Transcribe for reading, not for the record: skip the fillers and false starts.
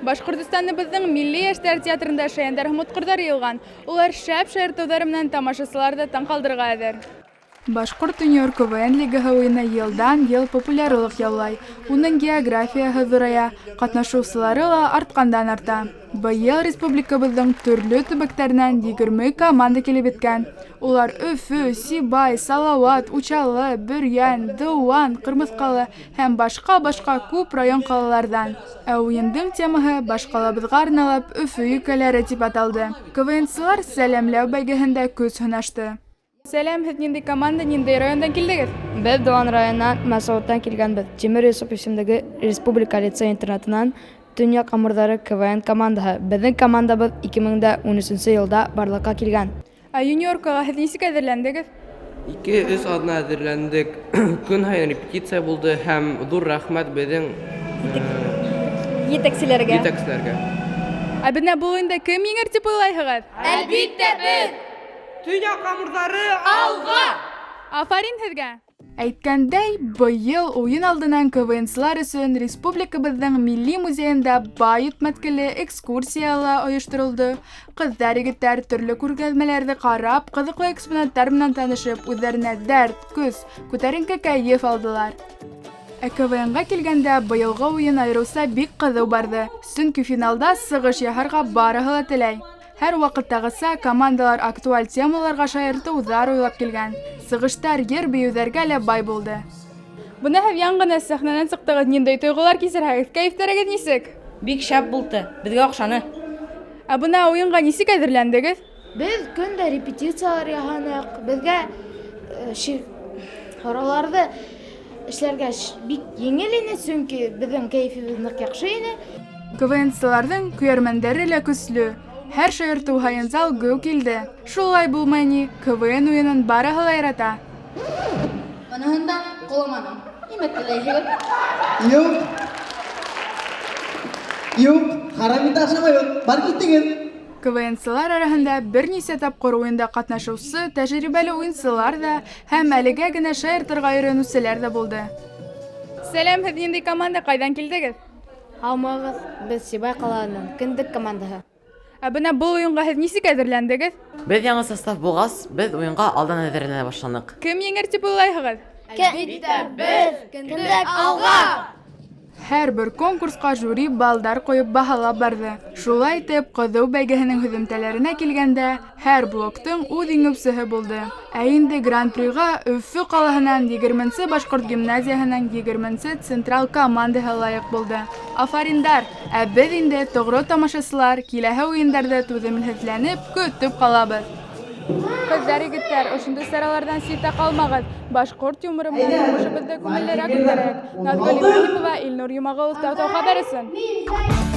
Башкортстаныбыздың милли яшьтәр театрында шаяндар һәм уткырлар йыелган. Улар шәп шаяртулары менән тамашачыларны таң калдырырга әзер. Башкорт Юниор КВН лигаһы уены елдан-ел популярлык яулай. Уның географияһы зурая, катнашучылары ла арткандан-арта. Быел республикабыздың төрле төбәкләреннән 20 команда килеп еткән. Улар Өфө, Сибай, Салават, Учалы, Бөрьян, Дыуан, Кырмыскалы һәм башка күп район калалардан. Ә уендың темаһы башкалабызга арналып Өфө юкәләре дип аталды. КВНчылар сәламләү бәйгеһендә көз һынашты. Сәлам, һез нинди команда, нинди райондан килдегез? Без Дыуан районынан Мәсәгатьтән килгәнбез. Тимер Йосыф исемендәге Республика лицей интернатынан Дөнья камырлары КВН командаһы. Безнең командабыз 2013 елда барлыкка килгән. Ә юниоркага һез ничек әзерләндегез? 2-3 адна әзерләндек. Көн һайын репетиция булды һәм зур рәхмәт безнең Җитәкчеләргә. Ә безнә бу уенда кем еңер дип уйлайһыгыз? Әлбиттә без! Дөнья камырлары алга! Афарин һезгә! Әйткәндәй, быел уен алдыннан КВНчылар өчен республикабызның милли музеенда бай үтмәткеле экскурсиялар оештырылды. Кызлар, егетләр төрле күргәзмәләрне карап, кызыклы экспонаттар белән танышып, үзләренә дәрт, көз, күтәренке кәеф алдылар. Ә КВНга килгәндә быелгы уен айрылса бик кызу барды. Чөнки финалда сыгыш яһарга барыһы ла теләй. Һәр вакыттагыса командалар актуаль темаларга шаяртулар уйлап килгән. Сыгыштар йыр биюләргә лә бай булды. Буны һәм яңгына сәхнәдән чыктыгыз, ниндәй тойгылар кисерһегез? Кәефтәрегез нисек? Бик шәп булды. Безгә охшаны. Ә буна уенга нисек әзерләндегез? Без көндә репетициялар яһанык. Безгә хораларды эшләргә бик еңел иде, чөнки безнең кәефебез нык яхшы иде. КВНчыларның күрмәндәре лә көчле. Һәр шаярту һайын зал гү килде. Шулай булмый ни, КВН уенын барыһы ла ярата. Моныһында кулыманың. Нимә теләйһегез? Юк, харам итә ашамай, бар киттегез. КВНчылар араһында берничә тапкыр уенда катнашучы, тәҗрибәле уенчылар да һәм әлегә генә шаяртырга өйрәнүчеләр дә булды. Сәлам, һез нинди команда, кайдан килдегез? Һаумыгыз, без Сибай каласыннан Кендек командаһы. Ә менә бу уенга һез ничек әзерләндегез? Без яңа состав булгас, без уенга алдан әзерләнә башладык. Кем еңер дип уйлайһыгыз? Әлбиттә без! Кендек алга! Һәр бер конкурска жюри балдар куеп баһалап барды. Шулай итеп, кызу бәйгеһенең һөҗүмтәләренә килгәндә, һәр блоктың үз иңүчесе булды. Ә инде Гран-прига Өфө калаһыннан 20-нче Башкорт гимназияһының 20-нче Централ командаһы лаек булды. Афариндар, ә без инде тогры тамашачылар киләһе уеннарда түземләнеп көтеп калабыз. Кызлар, егетләр, ошондый саралардан сита калмагыз. Башкорт юморы менән тормышыбызда күңеллерәк үткәрәк. Назгөл Ибраһимова, Илнур Юмагылов, Татау хәбәре өчен.